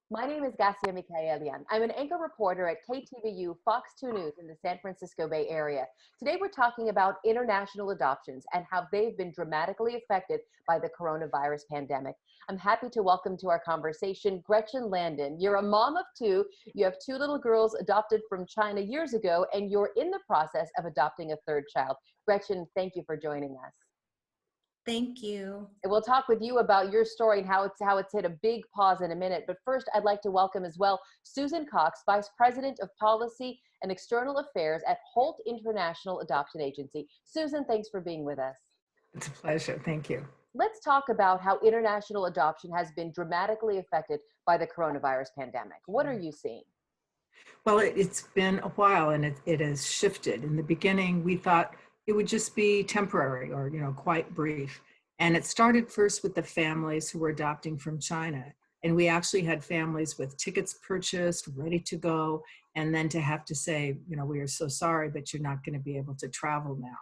My name is Gassia Mikaelian. I'm an anchor reporter at KTVU Fox 2 News in the San Francisco Bay Area. Today we're talking about international adoptions and how they've been dramatically affected by the coronavirus pandemic. I'm happy to welcome to our conversation Gretchen Landon. You're a mom of two. You have two little girls adopted from China years ago, and you're in the process of adopting a third child. Gretchen, thank you for joining us. Thank you. And we'll talk with you about your story and how it's hit a big pause in a minute. But first, I'd like to welcome as well Susan Cox, Vice President of Policy and External Affairs at Holt International Adoption Agency. Susan, thanks for being with us. It's a pleasure. Thank you. Let's talk about how international adoption has been dramatically affected by the coronavirus pandemic. What are you seeing? Well, it's been a while and it has shifted. In the beginning, we thought it would just be temporary or, quite brief. And it started first with the families who were adopting from China. And we actually had families with tickets purchased, ready to go, and then to have to say, we are so sorry, but you're not going to be able to travel now.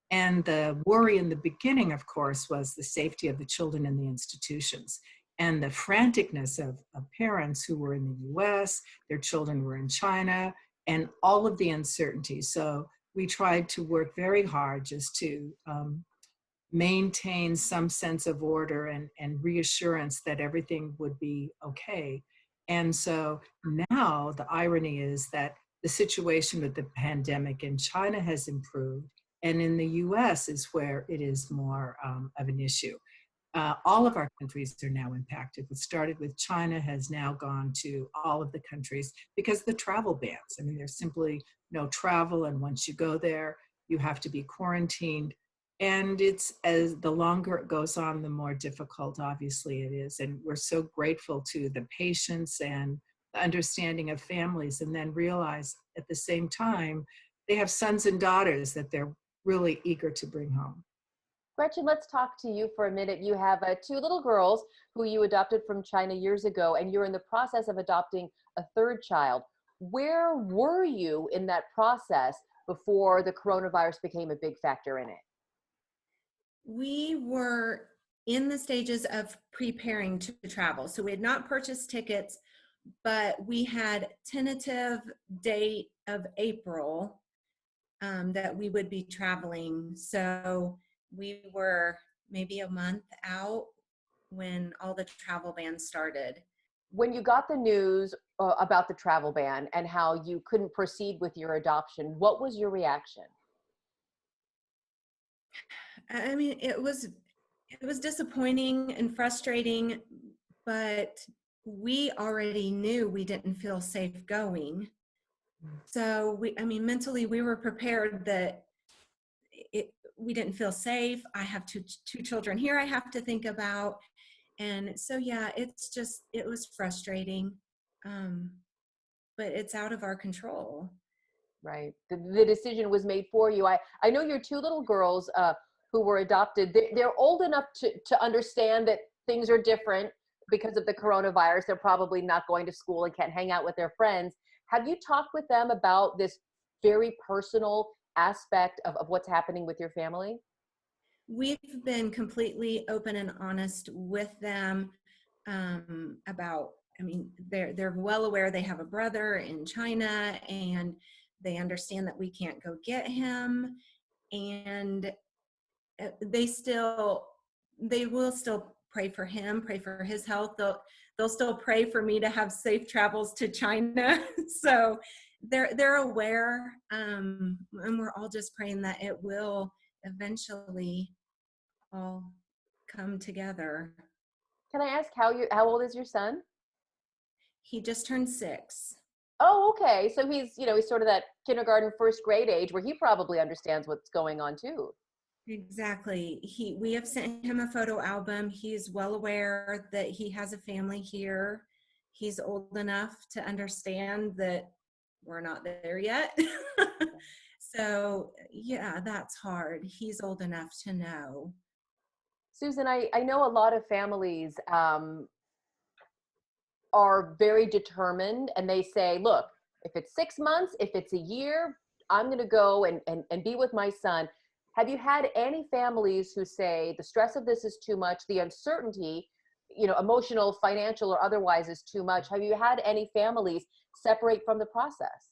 And the worry in the beginning, of course, was the safety of the children in the institutions and the franticness of parents who were in the US, their children were in China, and all of the uncertainty. So we tried to work very hard just to maintain some sense of order and reassurance that everything would be okay. And so now the irony is that the situation with the pandemic in China has improved, and in the US is where it is more of an issue. All of our countries are now impacted. What started with China has now gone to all of the countries because of the travel bans. I mean, there's simply no travel, and once you go there, you have to be quarantined. And it's as the longer it goes on, the more difficult, obviously, it is. And we're so grateful to the patience and the understanding of families, and then realize at the same time, they have sons and daughters that they're really eager to bring home. Gretchen, let's talk to you for a minute. You have two little girls who you adopted from China years ago, and you're in the process of adopting a third child. Where were you in that process before the coronavirus became a big factor in it? We were in the stages of preparing to travel. So we had not purchased tickets, but we had tentative date of April that we would be traveling. So we were maybe a month out when all the travel bans started. When you got the news about the travel ban and how you couldn't proceed with your adoption, what was your reaction? I mean, it was disappointing and frustrating, but we already knew we didn't feel safe going. So mentally we were prepared that we didn't feel safe. I have two children here I have to think about. And so, yeah, it was frustrating, but it's out of our control. Right. The decision was made for you. I know your two little girls who were adopted, they're old enough to understand that things are different because of the coronavirus. They're probably not going to school and can't hang out with their friends. Have you talked with them about this very personal aspect of what's happening with your family? We've been completely open and honest with them about, they're well aware they have a brother in China, and they understand that we can't go get him, and they will still pray for him, pray for his health. They'll still pray for me to have safe travels to China. So they're aware, and we're all just praying that it will eventually all come together. Can I ask how old is your son? He just turned 6. Oh, okay. So he's sort of that kindergarten, first grade age where he probably understands what's going on too. Exactly. We have sent him a photo album. He's well aware that he has a family here. He's old enough to understand that we're not there yet. So yeah, that's hard. He's old enough to know. Susan, I know a lot of families are very determined, and they say, look, if it's 6 months, if it's a year, I'm going to go and be with my son. Have you had any families who say the stress of this is too much, the uncertainty emotional, financial, or otherwise is too much. Have you had any families separate from the process?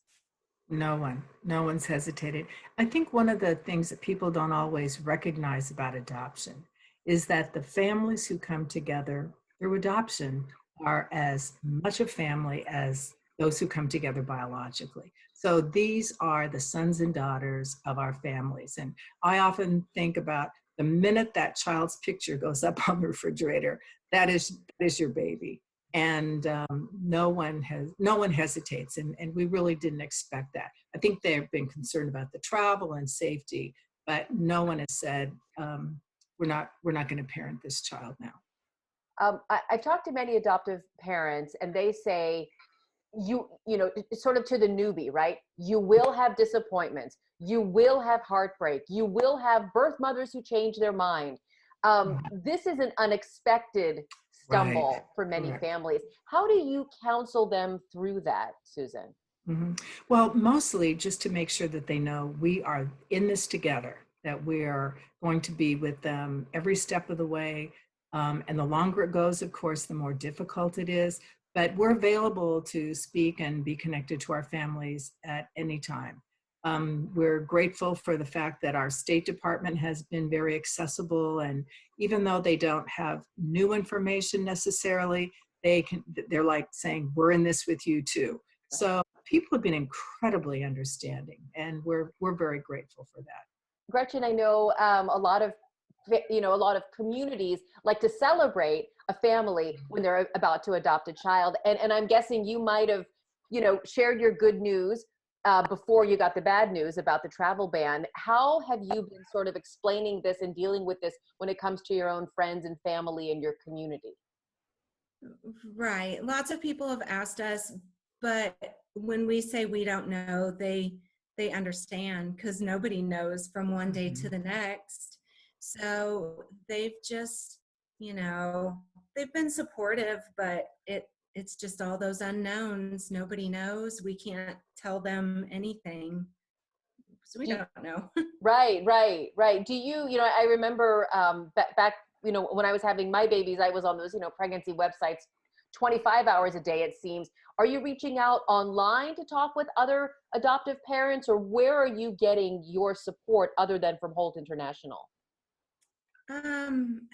No one's hesitated. I think one of the things that people don't always recognize about adoption is that the families who come together through adoption are as much a family as those who come together biologically. So these are the sons and daughters of our families. And I often think about the minute that child's picture goes up on the refrigerator, that is your baby. And no one hesitates, and we really didn't expect that. I think they've been concerned about the travel and safety, but no one has said we're not going to parent this child now. I've talked to many adoptive parents, and they say, sort of to the newbie, right? You will have disappointments. You will have heartbreak. You will have birth mothers who change their mind. This is an unexpected stumble Right. for many Correct. families. How do you counsel them through that, Susan? Mhm. Well, mostly just to make sure that they know we are in this together, that we are going to be with them every step of the way. And the longer it goes, of course, the more difficult it is. But we're available to speak and be connected to our families at any time. We're grateful for the fact that our State Department has been very accessible. And even though they don't have new information necessarily, they're like saying, we're in this with you too. So people have been incredibly understanding, and we're very grateful for that. Gretchen, I know a lot of communities like to celebrate a family when they're about to adopt a child, and I'm guessing you might have shared your good news before you got the bad news about the travel ban. How have you been sort of explaining this and dealing with this when it comes to your own friends and family and your community? Right. Lots of people have asked us, but when we say we don't know, they understand because nobody knows from one day to the next. So they've just, they've been supportive, but it's just all those unknowns. Nobody knows. We can't tell them anything. So we Do don't know. Right, right, right. Do I remember back, when I was having my babies, I was on those, pregnancy websites 25 hours a day, it seems. Are you reaching out online to talk with other adoptive parents, or where are you getting your support other than from Holt International? Um,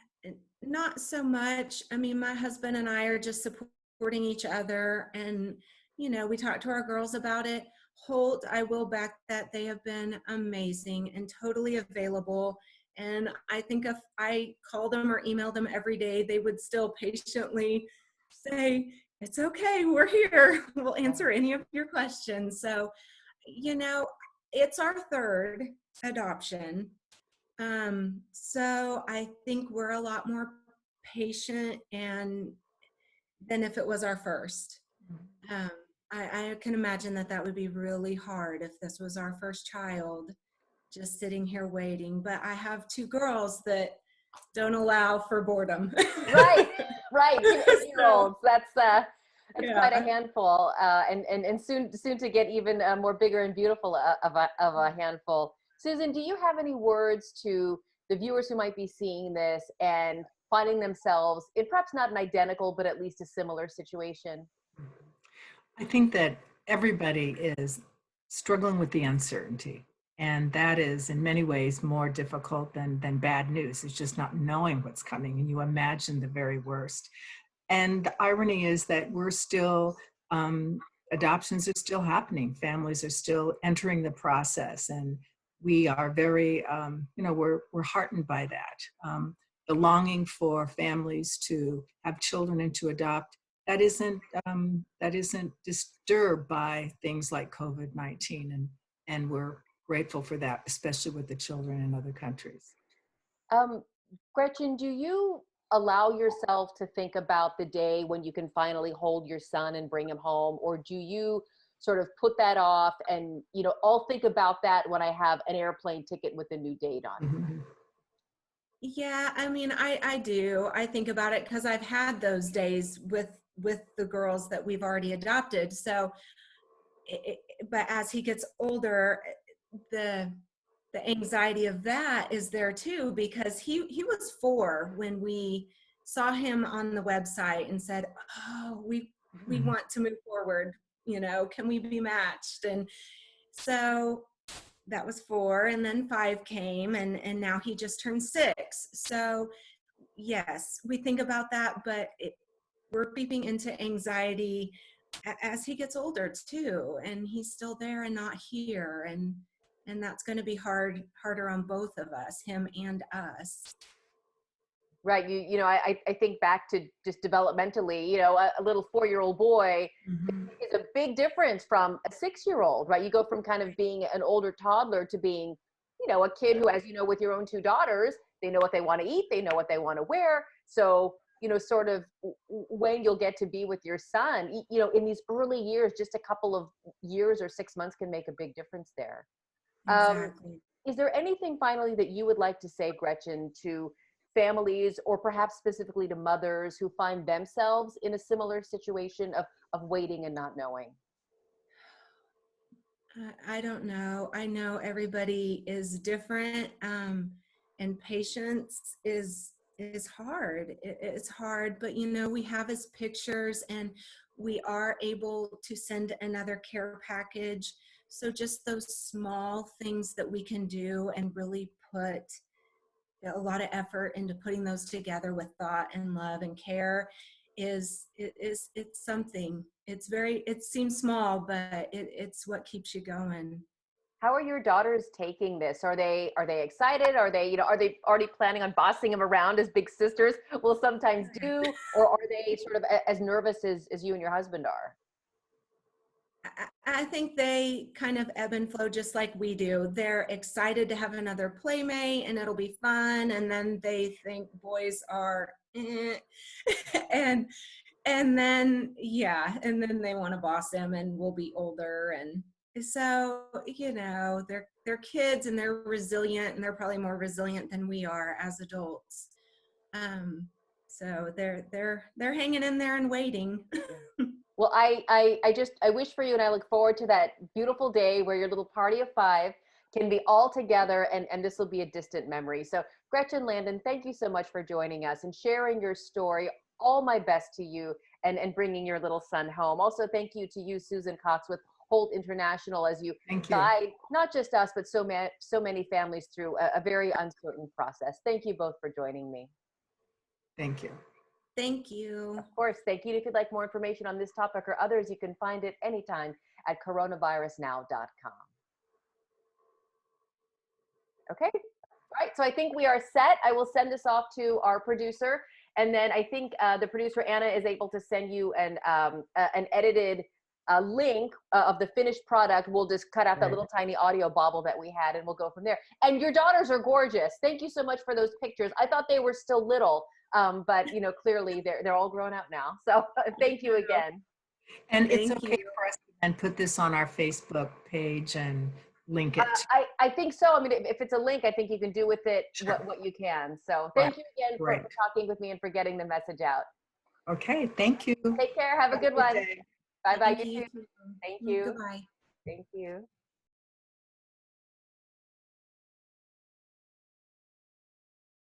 Not so much. I mean, my husband and I are just supporting each other, and we talk to our girls about it. Holt, I will back that they have been amazing and totally available. And I think if I called them or emailed them every day, they would still patiently say, "It's okay, we're here. We'll answer any of your questions." So, it's our third adoption. So I think we're a lot more patient and than if it was our first. Um, I can imagine that would be really hard if this was our first child, just sitting here waiting. But I have two girls that don't allow for boredom. Right, right. 8-year-olds. That's quite a Yeah. handful, and soon to get even more bigger and beautiful of a handful. Susan, do you have any words to the viewers who might be seeing this and finding themselves in perhaps not an identical, but at least a similar situation? I think that everybody is struggling with the uncertainty, and that is in many ways more difficult than bad news. It's just not knowing what's coming, and you imagine the very worst. And the irony is that we're still, adoptions are still happening. Families are still entering the process. And we are very, we're heartened by that. The longing for families to have children and to adopt, that isn't disturbed by things like COVID-19. And we're grateful for that, especially with the children in other countries. Um, Gretchen, do you allow yourself to think about the day when you can finally hold your son and bring him home? Or do you sort of put that off and, I'll think about that when I have an airplane ticket with a new date on it? Mhm. Yeah, I mean, I do. I think about it because I've had those days with the girls that we've already adopted. So, but as he gets older, the the anxiety of that is there too because he was 4 when we saw him on the website and said, oh, we want to move forward, can we be matched? And so that was 4, and then 5 came, and now he just turned 6. So yes, we think about that, but we're creeping into anxiety as he gets older too, and he's still there and not here, and that's going to be harder on both of us, him and us. Right. I think back to just developmentally, a little 4-year-old boy is a big difference from a 6-year-old, right? You go from kind of being an older toddler to being, a kid who, as you know, with your own 2 daughters, they know what they want to eat, they know what they want to wear. So, sort of when you'll get to be with your son, in these early years, just a couple of years or 6 months can make a big difference there. Exactly. Is there anything finally that you would like to say, Gretchen, to families, or perhaps specifically to mothers who find themselves in a similar situation of waiting and not knowing? I don't know. I know everybody is different, and patience is hard. It's hard, but we have his pictures, and we are able to send another care package. So just those small things that we can do and really put a lot of effort into putting those together with thought and love and care it's something. It seems small, but it's what keeps you going. How are your daughters taking this? Are they excited? Are they already planning on bossing him around as big sisters will sometimes do? Or are they sort of as nervous as you and your husband are? I think they kind of ebb and flow just like we do. They're excited to have another playmate and it'll be fun. And then they think boys are, and then, yeah. And then they want to boss them, and we'll be older. And so, they're kids, and they're resilient, and they're probably more resilient than we are as adults. So they're hanging in there and waiting. Well, I wish for you, and I look forward to that beautiful day where your little party of 5 can be all together, and this will be a distant memory. So Gretchen Landon, thank you so much for joining us and sharing your story. All my best to you, and bringing your little son home. Also, thank you to you, Susan Cox, with Holt International, as you guide not just us, but so many families through a very uncertain process. Thank you both for joining me. Thank you. Thank you. Of course, thank you. If you'd like more information on this topic or others, you can find it anytime at coronavirusnow.com. Okay. All right. So I think we are set. I will send this off to our producer, and then I think the producer Anna is able to send you an edited link of the finished product. We'll just cut out that little tiny audio bobble that we had, and we'll go from there. And your daughters are gorgeous. Thank you so much for those pictures. I thought they were still little. But clearly they're all grown up now. So thank you again. And it's okay for us to then put this on our Facebook page and link it. I think so. I mean, if it's a link, I think you can do with it what you can. So thank you again for talking with me and for getting the message out. Okay, thank you. Take care. Have a good one. Bye-bye. You too. Thank you. Goodbye. Thank you.